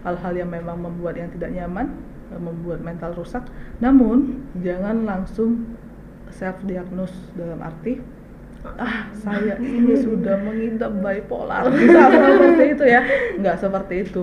hal-hal yang memang membuat yang tidak nyaman, membuat mental rusak. Namun jangan langsung self diagnose dalam arti saya ini sudah mengidap bipolar misalnya seperti itu ya, nggak seperti itu.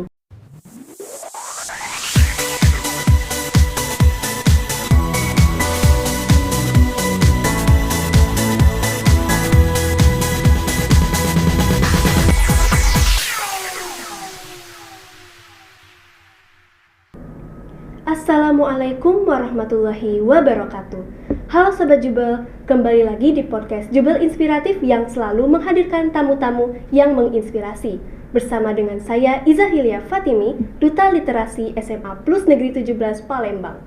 Assalamualaikum warahmatullahi wabarakatuh. Halo Sobat Jubel, kembali lagi di podcast Jubel Inspiratif yang selalu menghadirkan tamu-tamu yang menginspirasi. Bersama dengan saya Iza Hilya Fatimi, Duta Literasi SMA Plus Negeri 17 Palembang.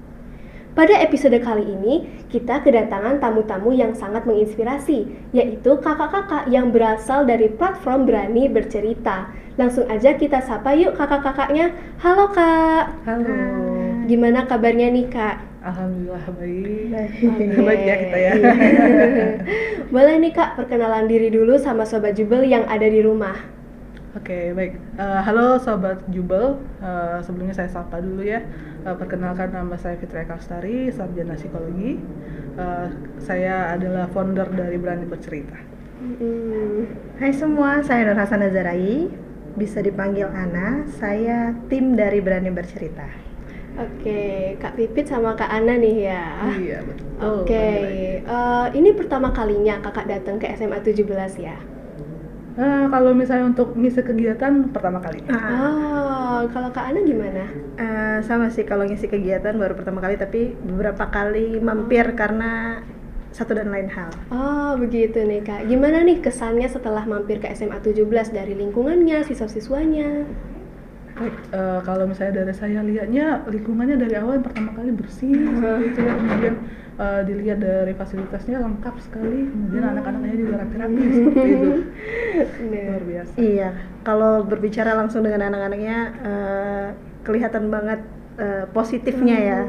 Pada episode kali ini, kita kedatangan tamu-tamu yang sangat menginspirasi, yaitu kakak-kakak yang berasal dari platform Berani Bercerita. Langsung aja kita sapa yuk kakak-kakaknya. Halo Kak. Halo. Gimana kabarnya nih Kak? Alhamdulillah baik. Okay. Baik ya kita ya. Boleh nih Kak, perkenalan diri dulu sama Sobat Jubel yang ada di rumah. Oke, baik. Halo Sobat Jubel, sebelumnya saya sapa dulu ya. Perkenalkan, nama saya Fitri Kastari, sarjana psikologi. Saya adalah founder dari Berani Bercerita. Hai semua, saya Nur Hasan Nazarai, bisa dipanggil Ana. Saya tim dari Berani Bercerita. Oke, Kak Pipit sama Kak Ana nih ya. Iya, betul. Oke, ini pertama kalinya kakak datang ke SMA 17 ya? Kalau misalnya untuk ngisi kegiatan pertama kali. Kalau Kak Ana gimana? Sama sih, kalau ngisi kegiatan baru pertama kali, tapi beberapa kali mampir karena satu dan lain hal. Oh begitu nih Kak, gimana nih kesannya setelah mampir ke SMA 17 dari lingkungannya, siswa-siswanya? Baik, kalau misalnya dari saya lihatnya lingkungannya dari awal pertama kali bersih seperti itu ya, kemudian dilihat dari fasilitasnya lengkap sekali, kemudian anak-anaknya juga rapi-rapi seperti itu. Luar biasa. Iya, kalau berbicara langsung dengan anak-anaknya kelihatan banget positifnya ya,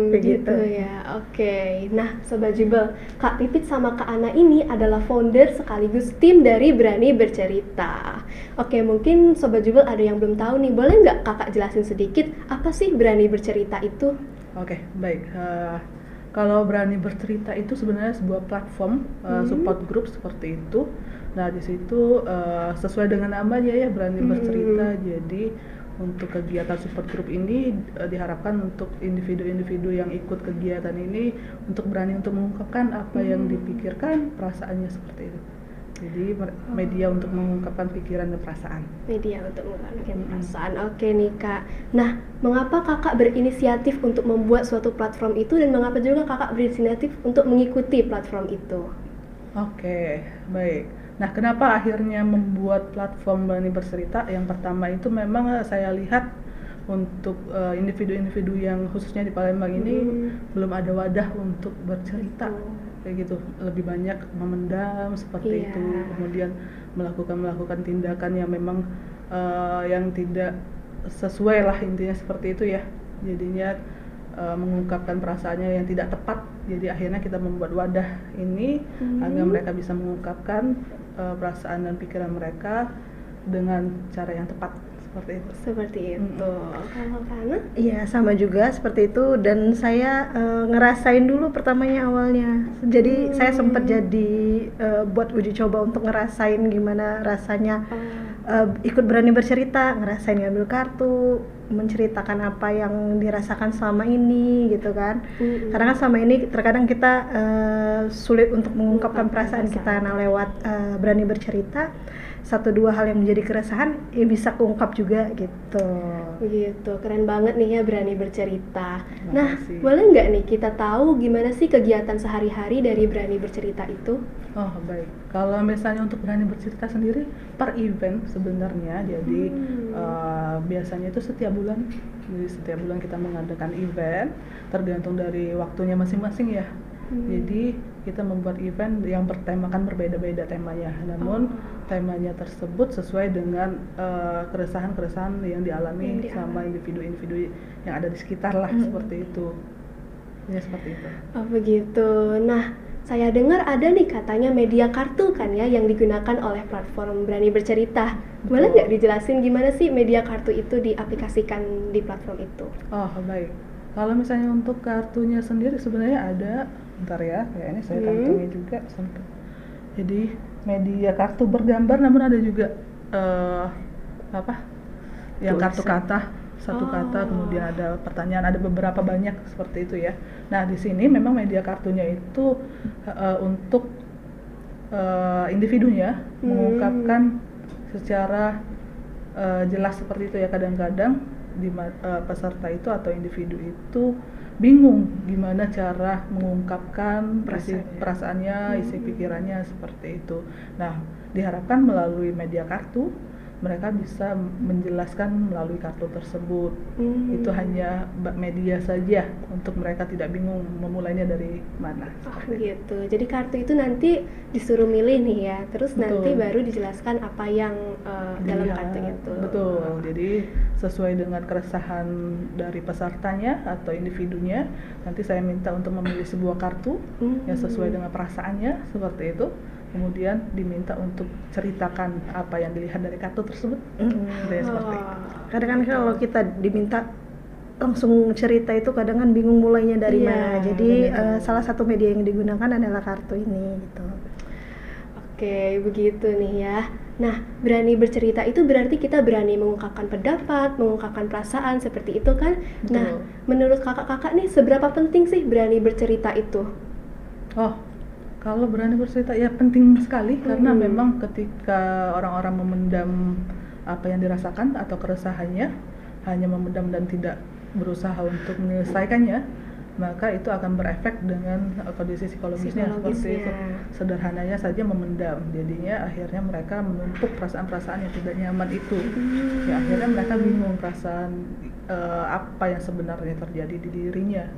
begitu ya. Oke. Nah, Sobat Jubel, Kak Pipit sama Kak Ana ini adalah founder sekaligus tim dari Berani Bercerita. Oke, mungkin Sobat Jubel ada yang belum tahu nih, boleh nggak kakak jelasin sedikit apa sih Berani Bercerita itu? Oke, baik. Kalau Berani Bercerita itu sebenarnya sebuah platform support group seperti itu. Nah, di situ sesuai dengan namanya ya, Berani Bercerita. Jadi untuk kegiatan support group ini diharapkan untuk individu-individu yang ikut kegiatan ini untuk berani untuk mengungkapkan apa yang dipikirkan, perasaannya seperti itu. Jadi media untuk mengungkapkan pikiran dan perasaan. Media untuk mengungkapkan perasaan. Oke nih Kak. Nah, mengapa kakak berinisiatif untuk membuat suatu platform itu dan mengapa juga kakak berinisiatif untuk mengikuti platform itu? Oke, baik. Nah, kenapa akhirnya membuat platform Berani Bercerita? Yang pertama itu memang saya lihat untuk individu-individu yang khususnya di Palembang ini belum ada wadah untuk bercerita kayak gitu, lebih banyak memendam seperti itu, kemudian melakukan tindakan yang memang yang tidak sesuai lah, intinya seperti itu ya, jadinya mengungkapkan perasaannya yang tidak tepat. Jadi akhirnya kita membuat wadah ini agar mereka bisa mengungkapkan perasaan dan pikiran mereka dengan cara yang tepat, seperti itu. Seperti itu. Kalau Kana? Iya, sama juga seperti itu, dan saya ngerasain dulu pertamanya awalnya. Jadi saya sempat jadi buat uji coba untuk ngerasain gimana rasanya ikut Berani Bercerita, ngerasain ngambil kartu, menceritakan apa yang dirasakan selama ini gitu kan. Karena kan selama ini terkadang kita sulit untuk mengungkapkan perasaan kita. Nah, lewat Berani Bercerita, satu dua hal yang menjadi keresahan ya bisa keungkap juga gitu. Begitu, keren banget nih ya Berani Bercerita. Nah, Makasih. boleh nggak nih kita tahu gimana sih kegiatan sehari-hari dari Berani Bercerita itu? Oh baik, kalau misalnya untuk Berani Bercerita sendiri per event sebenarnya, jadi biasanya itu setiap bulan. Jadi setiap bulan kita mengadakan event, tergantung dari waktunya masing-masing ya. Jadi kita membuat event yang bertemakan berbeda-beda temanya, namun temanya tersebut sesuai dengan keresahan-keresahan yang dialami sama individu-individu yang ada di sekitar lah, seperti itu. Ya seperti itu. Oh begitu. Nah, saya dengar ada nih katanya media kartu kan ya yang digunakan oleh platform Berani Bercerita. Boleh Betul. nggak dijelasin gimana sih media kartu itu diaplikasikan di platform itu? Oh, baik. Kalau misalnya untuk kartunya sendiri sebenarnya ada, bentar ya, kayaknya saya kantongi juga sempat. Jadi media kartu bergambar, namun ada juga apa? Yang kartu Tulisan. kata, satu kata, kemudian ada pertanyaan, ada beberapa banyak seperti itu ya. Nah, di sini memang media kartunya itu untuk individunya mengungkapkan secara jelas seperti itu ya. Kadang-kadang peserta itu atau individu itu bingung gimana cara mengungkapkan perasaannya, isi pikirannya seperti itu. Nah, diharapkan melalui media kartu mereka bisa menjelaskan melalui kartu tersebut. Itu hanya media saja untuk mereka tidak bingung memulainya dari mana. Oh gitu. Jadi kartu itu nanti disuruh milih nih ya, terus Betul. nanti baru dijelaskan apa yang dalam Dilihat. kartu itu. Betul. Jadi sesuai dengan keresahan dari pesertanya atau individunya, nanti saya minta untuk memilih sebuah kartu yang sesuai dengan perasaannya seperti itu. Kemudian diminta untuk ceritakan apa yang dilihat dari kartu tersebut. Seperti itu. Kadang kan kalau kita diminta langsung cerita itu kadang kan bingung mulainya dari Iya, mana. Jadi salah satu media yang digunakan adalah kartu ini gitu. Oke, begitu nih ya. Nah, berani bercerita itu berarti kita berani mengungkapkan pendapat, mengungkapkan perasaan seperti itu kan. Betul. Nah, menurut kakak-kakak nih seberapa penting sih berani bercerita itu? Oh, kalau berani bercerita ya penting sekali karena memang ketika orang-orang memendam apa yang dirasakan atau keresahannya, hanya memendam dan tidak berusaha untuk menyelesaikannya, maka itu akan berefek dengan kondisi psikologisnya seperti itu. Sederhananya saja memendam, jadinya akhirnya mereka menumpuk perasaan-perasaan yang tidak nyaman itu. Ya akhirnya mereka bingung perasaan apa yang sebenarnya terjadi di dirinya.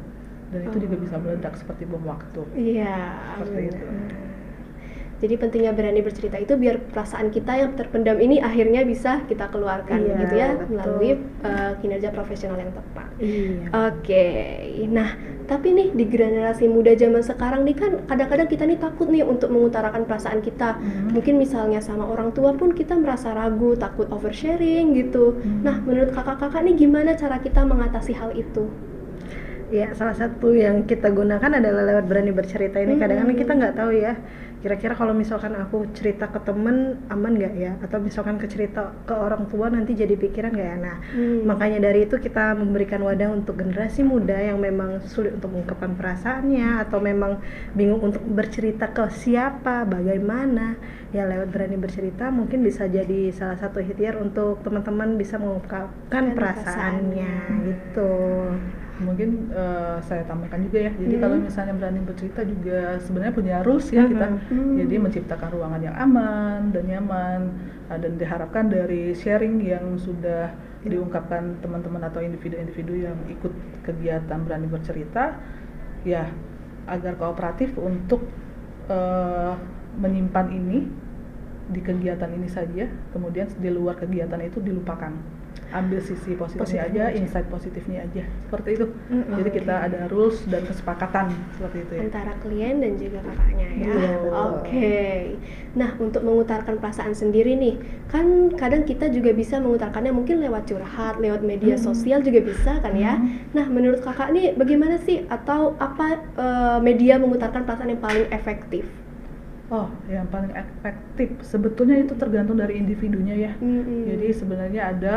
Dan itu juga bisa meledak seperti bom waktu. Iya, Seperti itu. Jadi pentingnya berani bercerita itu biar perasaan kita yang terpendam ini akhirnya bisa kita keluarkan Iya, gitu ya, betul. melalui kinerja profesional yang tepat. Iya. Oke, nah tapi nih di generasi muda zaman sekarang nih kan kadang-kadang kita nih takut nih untuk mengutarakan perasaan kita. Mungkin misalnya sama orang tua pun kita merasa ragu, takut oversharing gitu. Nah menurut kakak-kakak nih gimana cara kita mengatasi hal itu? Ya, salah satu yang kita gunakan adalah lewat berani bercerita ini. Kadang-kadang kita nggak tahu ya, kira-kira kalau misalkan aku cerita ke temen aman nggak ya, atau misalkan cerita ke orang tua nanti jadi pikiran nggak ya. Nah, makanya dari itu kita memberikan wadah untuk generasi muda yang memang sulit untuk mengungkapkan perasaannya atau memang bingung untuk bercerita ke siapa, bagaimana. Ya lewat berani bercerita mungkin bisa jadi salah satu ikhtiar untuk teman-teman bisa mengungkapkan perasaannya gitu. Mungkin saya tambahkan juga ya, jadi kalau misalnya berani bercerita juga sebenarnya punya rules ya kita. Jadi menciptakan ruangan yang aman dan nyaman, dan diharapkan dari sharing yang sudah diungkapkan teman-teman atau individu-individu yang ikut kegiatan berani bercerita, ya agar kooperatif untuk menyimpan ini di kegiatan ini saja, kemudian di luar kegiatan itu dilupakan. Ambil sisi positifnya aja, insight positifnya aja, seperti itu. Jadi kita ada rules dan kesepakatan seperti itu ya. Antara klien dan juga kakaknya ya. Oke. Nah, untuk mengutarakan perasaan sendiri nih, kan kadang kita juga bisa mengutarakannya mungkin lewat curhat, lewat media sosial juga bisa kan ya. Nah, menurut kakak nih bagaimana sih atau apa media mengutarakan perasaan yang paling efektif? Oh, yang paling efektif sebetulnya itu tergantung dari individunya ya. Jadi sebenarnya ada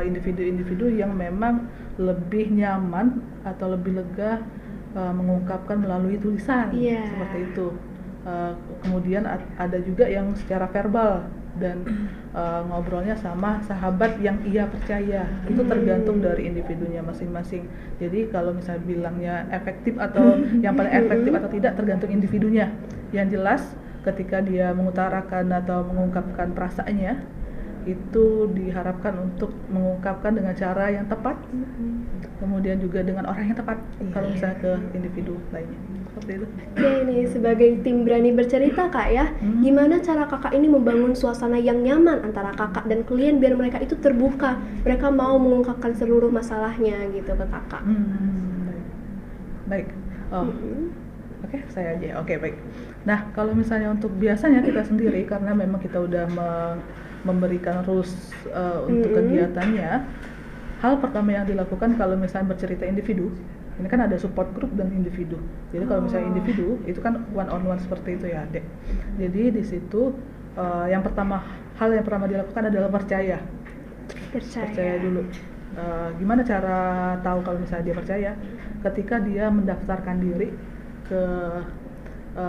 individu-individu yang memang lebih nyaman atau lebih lega mengungkapkan melalui tulisan, seperti itu. Kemudian ada juga yang secara verbal dan ngobrolnya sama sahabat yang ia percaya. Itu tergantung dari individunya masing-masing. Jadi kalau misalnya bilangnya efektif atau yang paling efektif atau tidak tergantung individunya. Yang jelas ketika dia mengutarakan atau mengungkapkan perasaannya, itu diharapkan untuk mengungkapkan dengan cara yang tepat, kemudian juga dengan orang yang tepat. Kalau misalnya ke individu lainnya, seperti itu. Oke nih, sebagai tim berani bercerita kak ya, gimana cara kakak ini membangun suasana yang nyaman antara kakak dan klien biar mereka itu terbuka, mereka mau mengungkapkan seluruh masalahnya gitu ke kakak. Baik. Oke, saya aja. Oke, baik. Nah, kalau misalnya untuk biasanya kita sendiri, karena memang kita udah memberikan rules untuk kegiatannya, hal pertama yang dilakukan kalau misalnya bercerita individu, ini kan ada support group dan individu. Jadi kalau misalnya individu, itu kan one on one seperti itu ya, Dek. Jadi di situ hal yang pertama dilakukan adalah percaya dulu. Gimana cara tahu kalau misalnya dia percaya? Ketika dia mendaftarkan diri ke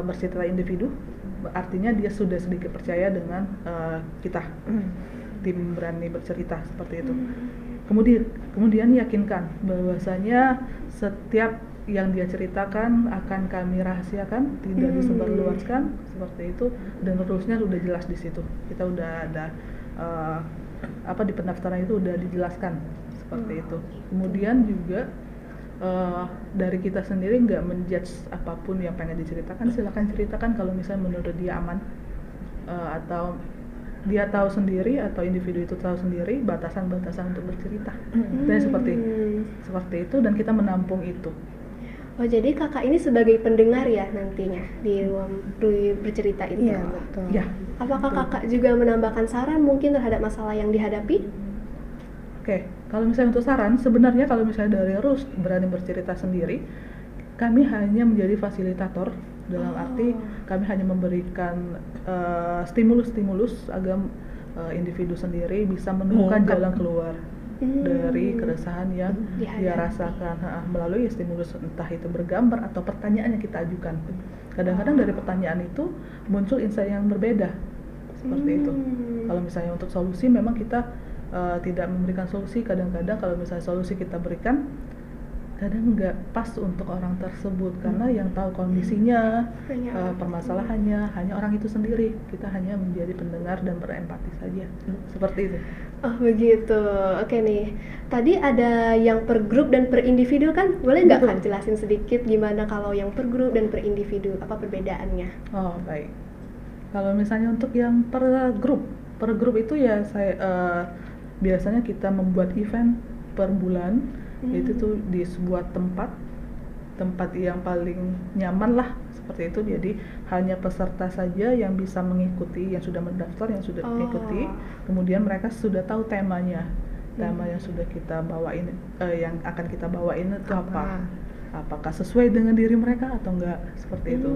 bercerita individu, artinya dia sudah sedikit percaya dengan kita, tim berani bercerita seperti itu. Kemudian yakinkan bahwasanya setiap yang dia ceritakan akan kami rahasiakan, tidak disebarluaskan seperti itu, dan rulesnya sudah jelas di situ. Kita udah ada di pendaftaran itu udah dijelaskan seperti itu. Kemudian juga dari kita sendiri nggak menjudge apapun yang pengen diceritakan, silakan ceritakan kalau misalnya menurut dia aman, atau dia tahu sendiri atau individu itu tahu sendiri batasan-batasan untuk bercerita. Dan seperti itu, dan kita menampung itu. Oh, jadi kakak ini sebagai pendengar ya nantinya di ruang bercerita itu. Iya, betul. Ya. Apakah kakak juga menambahkan saran mungkin terhadap masalah yang dihadapi? Oke, kalau misalnya untuk saran, sebenarnya kalau misalnya dari Rus berani bercerita sendiri, kami hanya menjadi fasilitator, dalam arti kami hanya memberikan stimulus agar individu sendiri bisa menemukan jalan keluar dari keresahan yang dia rasakan melalui stimulus, entah itu bergambar atau pertanyaan yang kita ajukan. Kadang-kadang dari pertanyaan itu muncul insight yang berbeda, seperti itu. Kalau misalnya untuk solusi, memang kita tidak memberikan solusi. Kadang-kadang kalau misalnya solusi kita berikan, kadang nggak pas untuk orang tersebut, karena yang tahu kondisinya, permasalahannya hanya orang itu sendiri. Kita hanya menjadi pendengar dan berempati saja, seperti itu. Oh begitu, oke nih. Tadi ada yang per grup dan per individu kan? Boleh nggak Kak jelasin sedikit gimana kalau yang per grup dan per individu, apa perbedaannya? Oh baik. Kalau misalnya untuk yang per grup itu ya saya biasanya kita membuat event per bulan, itu tuh di sebuah tempat yang paling nyaman lah, seperti itu. Jadi hanya peserta saja yang bisa mengikuti, yang sudah mendaftar, yang sudah mengikuti. Kemudian mereka sudah tahu temanya, tema yang sudah kita bawain, yang akan kita bawain itu apakah sesuai dengan diri mereka atau enggak, seperti itu.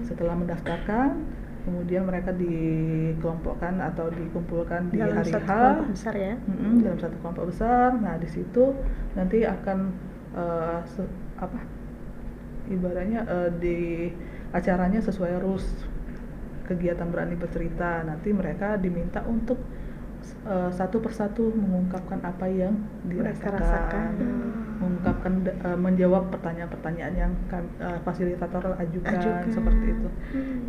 Setelah mendaftarkan, kemudian mereka dikelompokkan atau dikumpulkan di dalam hari H, kelompok besar ya. Dalam satu kelompok besar. Nah di situ nanti akan ibaratnya di acaranya sesuai rules kegiatan berani bercerita. Nanti mereka diminta untuk satu persatu mengungkapkan apa yang dirasakan, mengungkapkan, menjawab pertanyaan-pertanyaan yang fasilitator ajukan, seperti itu.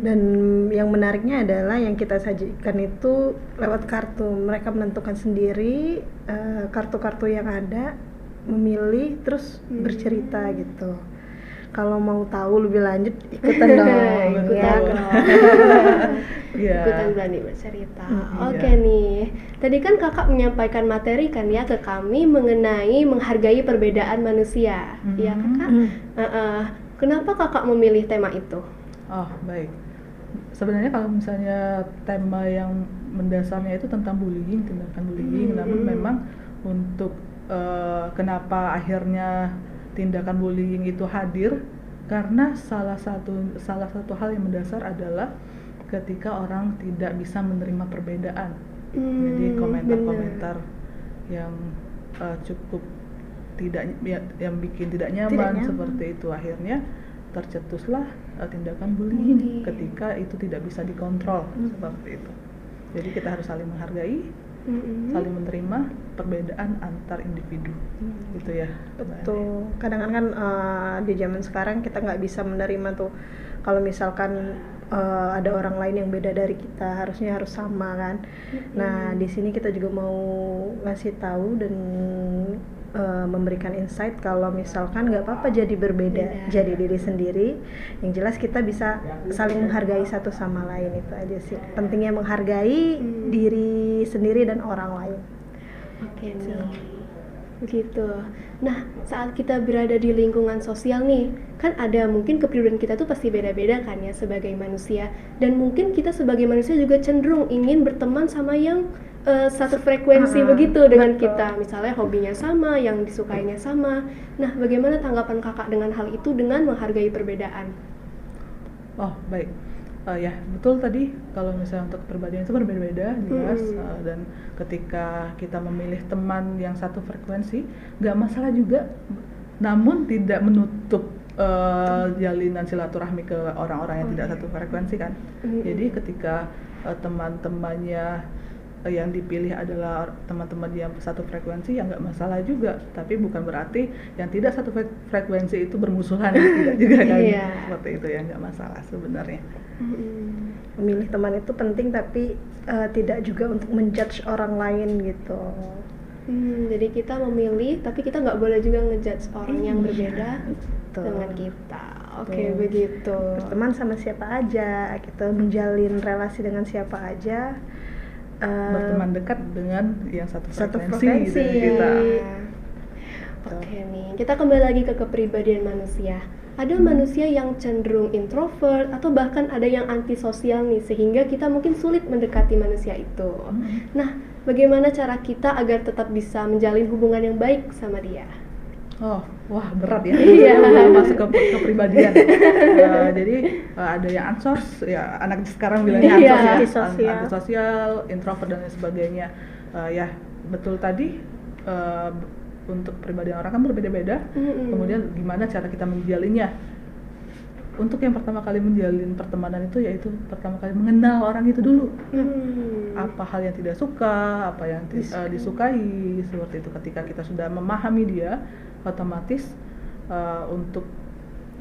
Dan yang menariknya adalah yang kita sajikan itu lewat kartu. Mereka menentukan sendiri kartu-kartu yang ada, memilih terus bercerita gitu. Kalau mau tahu lebih lanjut, ikutan dong. Ikutan berani bercerita. Oke nih, tadi kan kakak menyampaikan materi kan ya ke kami mengenai menghargai perbedaan manusia. Iya kakak? Kenapa kakak memilih tema itu? Oh baik. Sebenarnya kalau misalnya tema yang mendasarnya itu tentang bullying, tindakan bullying, namun memang untuk kenapa akhirnya tindakan bullying itu hadir, karena salah satu hal yang mendasar adalah ketika orang tidak bisa menerima perbedaan. Jadi komentar-komentar yang cukup yang bikin tidak nyaman seperti itu, akhirnya tercetuslah tindakan bullying ketika itu tidak bisa dikontrol, seperti itu. Jadi kita harus saling menghargai, saling menerima perbedaan antar individu, gitu ya. Betul. Kadang-kadang kan di zaman sekarang kita nggak bisa menerima tuh kalau misalkan ada orang lain yang beda dari kita, harusnya harus sama kan. Nah di sini kita juga mau ngasih tahu dan memberikan insight kalau misalkan nggak apa-apa jadi berbeda, jadi diri sendiri. Yang jelas kita bisa saling menghargai satu sama lain, itu aja sih. Pentingnya menghargai diri sendiri dan orang lain. Oke nih. Begitu. Nah, saat kita berada di lingkungan sosial nih, kan ada mungkin kepribadian kita tuh pasti beda-beda kan ya sebagai manusia. Dan mungkin kita sebagai manusia juga cenderung ingin berteman sama yang satu frekuensi begitu dengan betul. kita. Misalnya hobinya sama, yang disukainya sama. Nah, bagaimana tanggapan kakak dengan hal itu dengan menghargai perbedaan? Oh, baik. Ya, betul tadi kalau misalnya untuk kepribadian itu berbeda-beda jelas, dan ketika kita memilih teman yang satu frekuensi nggak masalah juga, namun tidak menutup jalinan silaturahmi ke orang-orang yang tidak satu frekuensi kan. Jadi ketika teman-temannya yang dipilih adalah teman-teman yang satu frekuensi, ya nggak masalah juga, tapi bukan berarti yang tidak satu frekuensi itu bermusuhan, tidak juga kan. Seperti itu ya, nggak masalah sebenarnya. Memilih teman itu penting, tapi tidak juga untuk menjudge orang lain gitu. Jadi kita memilih, tapi kita nggak boleh juga ngejudge orang yang berbeda dengan kita. Oke, begitu. Berteman sama siapa aja, gitu, menjalin relasi dengan siapa aja. Berteman dekat dengan yang satu frekuensi frekuensi gitu kita. Oke nih, kita kembali lagi ke kepribadian manusia. Ada manusia yang cenderung introvert atau bahkan ada yang antisosial nih, sehingga kita mungkin sulit mendekati manusia itu. Nah, bagaimana cara kita agar tetap bisa menjalin hubungan yang baik sama dia? Wah berat ya. Iya. Masuk ke kepribadian. Jadi ada yang ansos, ya anak sekarang bilangnya ansos ya, antisosial, introvert dan lain sebagainya. Ya betul tadi, untuk kepribadian orang kan berbeda-beda. Kemudian gimana cara kita menjalinnya? Untuk yang pertama kali menjalin pertemanan itu yaitu pertama kali mengenal orang itu dulu. Apa hal yang tidak suka, apa yang disukai, seperti itu. Ketika kita sudah memahami dia, otomatis untuk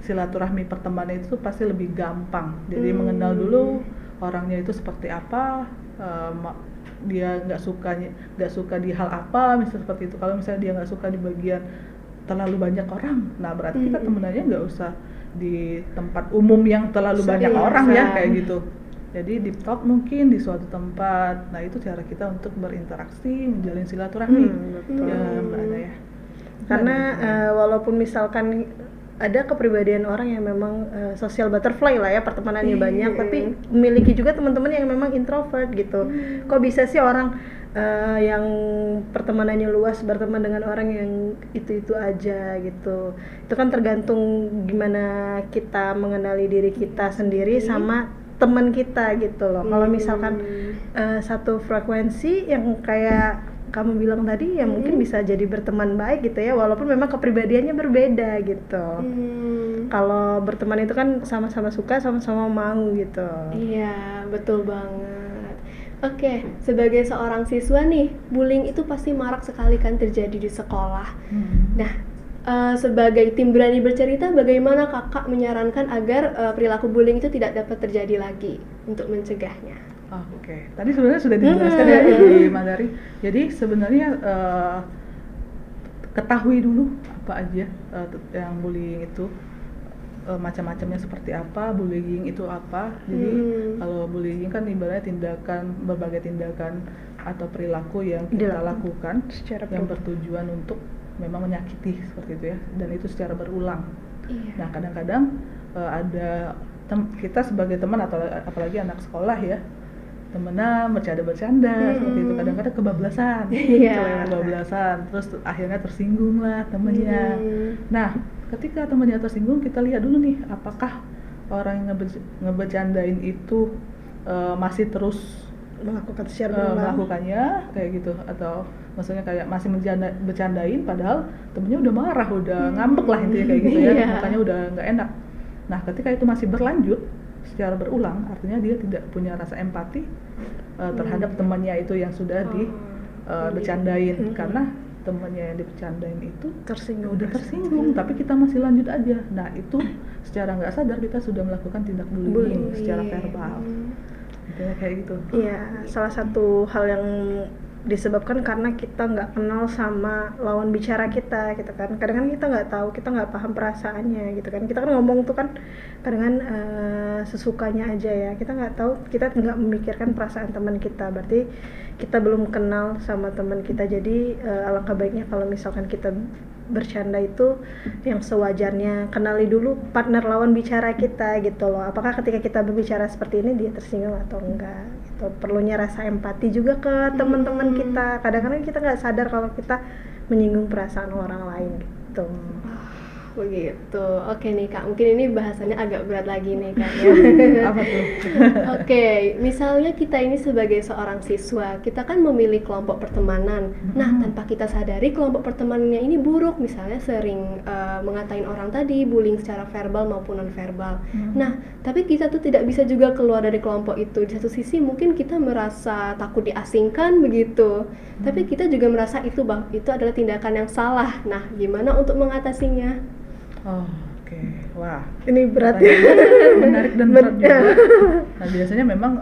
silaturahmi pertemanan itu pasti lebih gampang. Jadi mengenal dulu orangnya itu seperti apa, dia nggak suka di hal apa, misalnya seperti itu. Kalau misalnya dia nggak suka di bagian terlalu banyak orang, nah berarti kita temenannya nggak usah di tempat umum yang terlalu banyak orang ya, kayak gitu. Jadi deep talk mungkin di suatu tempat. Nah itu cara kita untuk berinteraksi, menjalin silaturahmi. Ya Mbak Ana ya. Karena walaupun misalkan ada kepribadian orang yang memang social butterfly lah ya, pertemanannya banyak, tapi memiliki juga teman-teman yang memang introvert gitu. Kok bisa sih orang yang pertemanannya luas berteman dengan orang yang itu-itu aja gitu. Itu kan tergantung gimana kita mengenali diri kita sendiri sama teman kita gitu loh. Kalau misalkan satu frekuensi yang kayak kamu bilang tadi, ya mungkin bisa jadi berteman baik gitu ya, walaupun memang kepribadiannya berbeda gitu. Kalau berteman itu kan sama-sama suka, sama-sama mau gitu. Iya, betul banget. Oke, sebagai seorang siswa nih, bullying itu pasti marak sekali kan terjadi di sekolah. Nah, sebagai tim berani bercerita, bagaimana kakak menyarankan agar perilaku bullying itu tidak dapat terjadi lagi untuk mencegahnya? Oke. Tadi sebenarnya sudah dijelaskan ya di Madari. Jadi sebenarnya ketahui dulu apa aja yang bullying itu, macam-macamnya seperti apa, bullying itu apa. Jadi kalau bullying kan ibaratnya berbagai tindakan atau perilaku yang kita lakukan yang bertujuan untuk memang menyakiti, seperti itu ya, dan itu secara berulang. Nah kadang-kadang ada kita sebagai teman atau apalagi anak sekolah ya, temenan bercanda-bercanda seperti itu, kadang-kadang kebablasan, terus akhirnya tersinggung lah temennya. Nah ketika temennya tersinggung, kita lihat dulu nih apakah orang yang ngebercandain itu masih terus melakukannya kayak gitu, atau maksudnya kayak masih bercandain padahal temennya udah marah, udah ngambek lah intinya kayak gitu ya, mukanya udah nggak enak. Nah ketika itu masih berlanjut secara berulang, artinya dia tidak punya rasa empati terhadap temannya itu yang sudah bercandain, karena temannya yang dibercandain itu udah tersinggung, tapi kita masih lanjut aja. Nah itu secara nggak sadar kita sudah melakukan tindak bullying secara verbal. Kayak gitu. Iya, salah satu hal yang disebabkan karena kita nggak kenal sama lawan bicara kita gitu kan. Kadang-kadang kita nggak tahu, kita nggak paham perasaannya gitu kan. Kita kan ngomong tuh kan kadang-kadang sesukanya aja ya, kita nggak tahu, kita nggak memikirkan perasaan teman kita. Berarti kita belum kenal sama teman kita, jadi alangkah baiknya kalau misalkan kita bercanda itu yang sewajarnya, kenali dulu partner lawan bicara kita gitu loh, apakah ketika kita berbicara seperti ini dia tersinggung atau enggak gitu. Perlunya rasa empati juga ke teman-teman kita, kadang-kadang kita nggak sadar kalau kita menyinggung perasaan orang lain gitu. Begitu. Oke nih Kak, mungkin ini bahasannya agak berat lagi nih Kak ya. Apa tuh? Oke, misalnya kita ini sebagai seorang siswa, kita kan memilih kelompok pertemanan. Nah, tanpa kita sadari kelompok pertemanannya ini buruk, misalnya sering mengatain orang tadi, bullying secara verbal maupun non-verbal. Nah, tapi kita tuh tidak bisa juga keluar dari kelompok itu. Di satu sisi mungkin kita merasa takut diasingkan begitu, tapi kita juga merasa itu adalah tindakan yang salah. Nah, gimana untuk mengatasinya? Oh, oke. Wah, Ini berat ya. menarik dan berat juga. Nah, biasanya memang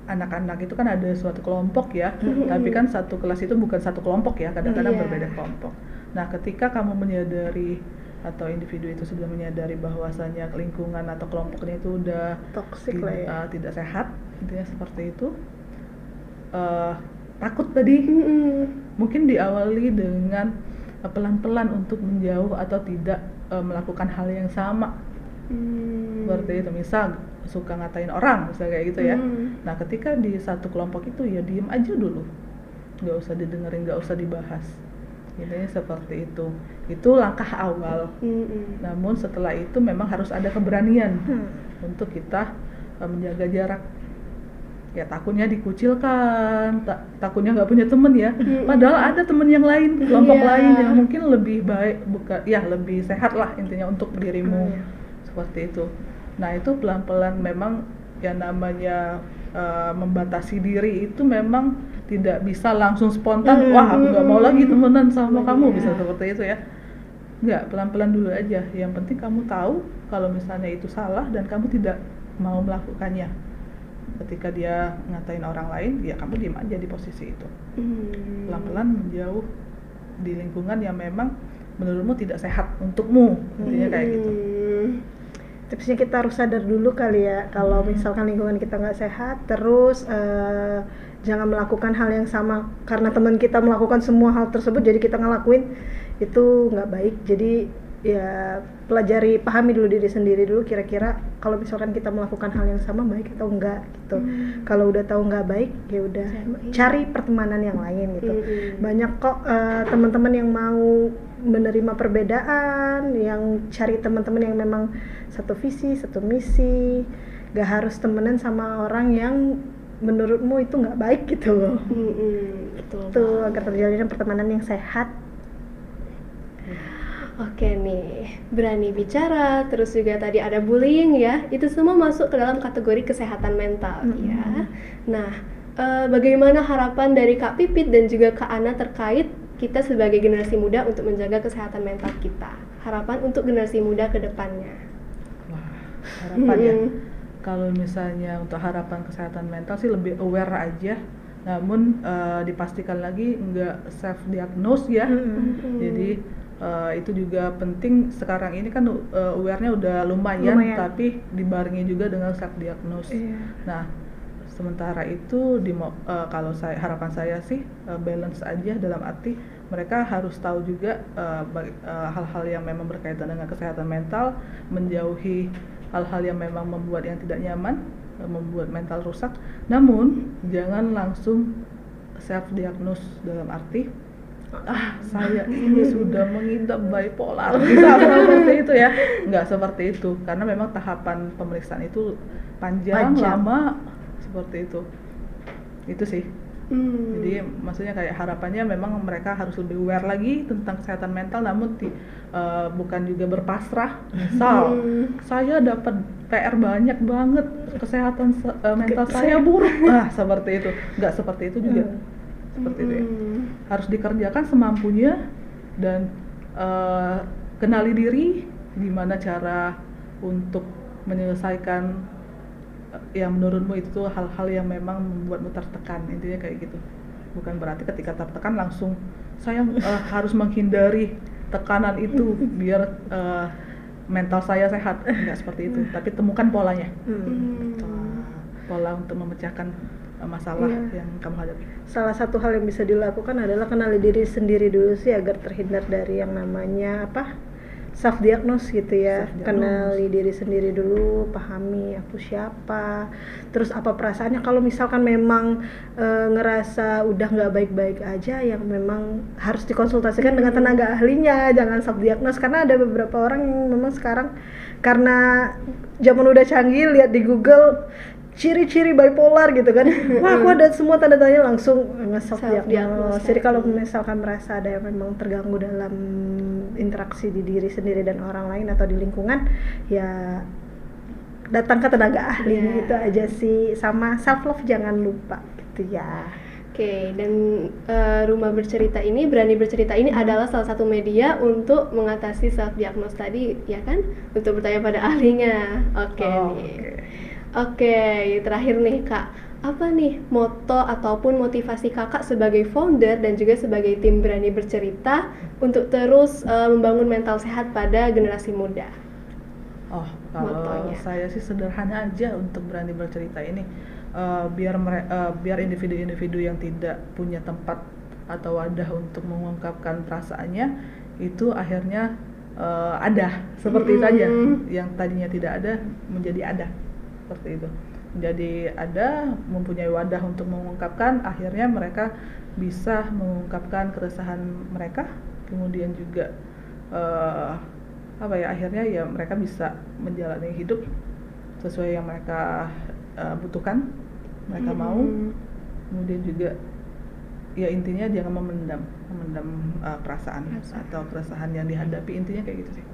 anak-anak itu kan ada suatu kelompok ya, tapi kan satu kelas itu bukan satu kelompok ya, kadang-kadang Iya. berbeda kelompok. Nah, ketika kamu menyadari atau individu itu sudah menyadari bahwasanya lingkungan atau kelompoknya itu udah Toxic lah ya. tidak sehat, intinya seperti itu. Takut tadi, mungkin diawali dengan pelan-pelan untuk menjauh atau tidak melakukan hal yang sama. Seperti itu, misal suka ngatain orang, misal kayak gitu ya. Nah, ketika di satu kelompok itu ya diem aja dulu, nggak usah didengerin, nggak usah dibahas. Intinya seperti itu. Itu langkah awal. Namun setelah itu memang harus ada keberanian untuk kita menjaga jarak. Ya takutnya dikucilkan, takutnya nggak punya temen ya. Padahal ada temen yang lain, kelompok lain yang mungkin lebih baik, lebih sehat lah intinya untuk dirimu. Seperti itu. Nah, itu pelan-pelan memang yang namanya membatasi diri itu memang tidak bisa langsung spontan, wah aku nggak mau lagi temenan sama kamu, bisa seperti itu ya. Nggak, pelan-pelan dulu aja. Yang penting kamu tahu kalau misalnya itu salah dan kamu tidak mau melakukannya. Ketika dia ngatain orang lain, ya kamu diam aja di posisi itu. Pelan-pelan menjauh di lingkungan yang memang menurutmu tidak sehat untukmu, intinya kayak gitu. Tipsnya kita harus sadar dulu kali ya, kalau misalkan lingkungan kita nggak sehat, terus jangan melakukan hal yang sama karena teman kita melakukan semua hal tersebut, jadi kita ngelakuin itu nggak baik. Jadi ya pelajari, pahami dulu diri sendiri dulu, kira-kira kalau misalkan kita melakukan hal yang sama baik atau enggak gitu. Kalau udah tahu nggak baik, ya udah cari pertemanan yang lain gitu. Banyak kok teman-teman yang mau menerima perbedaan, yang cari teman-teman yang memang satu visi, satu misi. Gak harus temenan sama orang yang menurutmu itu nggak baik gitu loh. Itu agar terjalin pertemanan yang sehat. Oke nih, berani bicara, terus juga tadi ada bullying ya, itu semua masuk ke dalam kategori kesehatan mental ya. Nah, bagaimana harapan dari Kak Pipit dan juga Kak Ana terkait kita sebagai generasi muda untuk menjaga kesehatan mental kita? Harapan untuk generasi muda ke depannya. Wah, harapan ya. Kalau misalnya untuk harapan kesehatan mental sih lebih aware aja. Namun dipastikan lagi nggak self diagnose ya. Jadi itu juga penting. Sekarang ini kan aware-nya udah lumayan, tapi dibarengi juga dengan self diagnose. Nah, sementara itu kalau harapan saya sih balance aja, dalam arti mereka harus tahu juga hal-hal yang memang berkaitan dengan kesehatan mental, menjauhi hal-hal yang memang membuat yang tidak nyaman, membuat mental rusak. Namun jangan langsung self diagnose, dalam arti saya ini sudah mengidap bipolar, misalnya seperti itu ya. Nggak seperti itu, karena memang tahapan pemeriksaan itu panjang. Lama, seperti itu sih. Jadi maksudnya kayak harapannya memang mereka harus lebih aware lagi tentang kesehatan mental, namun bukan juga berpasrah. Misal saya dapat PR banyak banget, kesehatan mental saya buruk, seperti itu. Nggak seperti itu juga. Seperti itu ya. Harus dikerjakan semampunya dan kenali diri, gimana cara untuk menyelesaikan yang menurutmu itu hal-hal yang memang membuatmu tertekan, intinya kayak gitu. Bukan berarti ketika tertekan langsung saya harus menghindari tekanan itu biar mental saya sehat, enggak seperti itu. Tapi temukan polanya, pola untuk memecahkan masalah Iya. yang kamu hadapi. Salah satu hal yang bisa dilakukan adalah kenali diri sendiri dulu sih agar terhindar dari yang namanya self diagnose gitu ya. Self-diagnose. Kenali diri sendiri dulu, pahami aku siapa, terus apa perasaannya. Kalau misalkan memang ngerasa udah nggak baik-baik aja, yang memang harus dikonsultasikan dengan tenaga ahlinya, jangan self diagnose. Karena ada beberapa orang yang memang sekarang karena zaman udah canggih, lihat di Google ciri-ciri bipolar gitu kan. Wah, aku ada semua tanda tanya, langsung nge-self diagnose. Jadi kalau misalkan merasa ada yang memang terganggu dalam interaksi di diri sendiri dan orang lain atau di lingkungan, ya datang ke tenaga ahli. Iya. Gitu aja sih. Sama self love jangan lupa gitu ya. Oke, dan Rumah Bercerita ini, Berani Bercerita ini adalah salah satu media untuk mengatasi self diagnose tadi, ya kan? Untuk bertanya pada ahlinya. Oke nih. Oke, terakhir nih Kak, apa nih moto ataupun motivasi Kakak sebagai founder dan juga sebagai tim Berani Bercerita untuk terus membangun mental sehat pada generasi muda? Oh, kalau Motonya. saya sih sederhana aja untuk berani bercerita ini. Biar individu-individu yang tidak punya tempat atau wadah untuk mengungkapkan perasaannya itu akhirnya ada seperti itu aja, yang tadinya tidak ada menjadi ada, seperti itu. Jadi ada, mempunyai wadah untuk mengungkapkan, akhirnya mereka bisa mengungkapkan keresahan mereka, kemudian juga akhirnya ya mereka bisa menjalani hidup sesuai yang mereka butuhkan, mereka mau. Kemudian juga ya intinya jangan memendam perasaan atau keresahan yang dihadapi, intinya kayak gitu sih.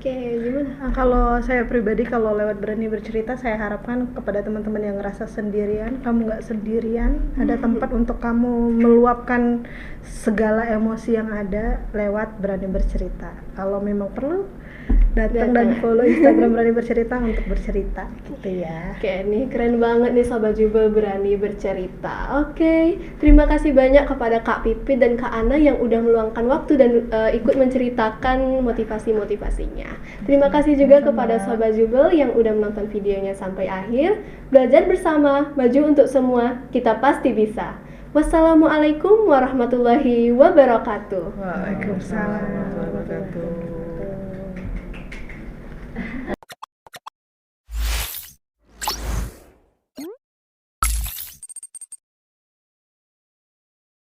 Oke, gimana? Nah, kalau saya pribadi, kalau lewat Berani Bercerita, saya harapkan kepada teman-teman yang ngerasa sendirian, kamu nggak sendirian, ada tempat untuk kamu meluapkan segala emosi yang ada lewat Berani Bercerita. Kalau memang perlu, datang dan follow Instagram Berani Bercerita untuk bercerita gitu ya. Oke, nih keren banget nih Sobat Jubel Berani Bercerita. Oke, terima kasih banyak kepada Kak Pipit dan Kak Ana yang udah meluangkan waktu dan ikut menceritakan motivasi-motivasinya. Terima kasih juga kepada Sobat Jubel yang udah menonton videonya sampai akhir. Belajar bersama, maju untuk semua, kita pasti bisa. Wassalamualaikum warahmatullahi wabarakatuh. Waalaikumsalam warahmatullahi wabarakatuh.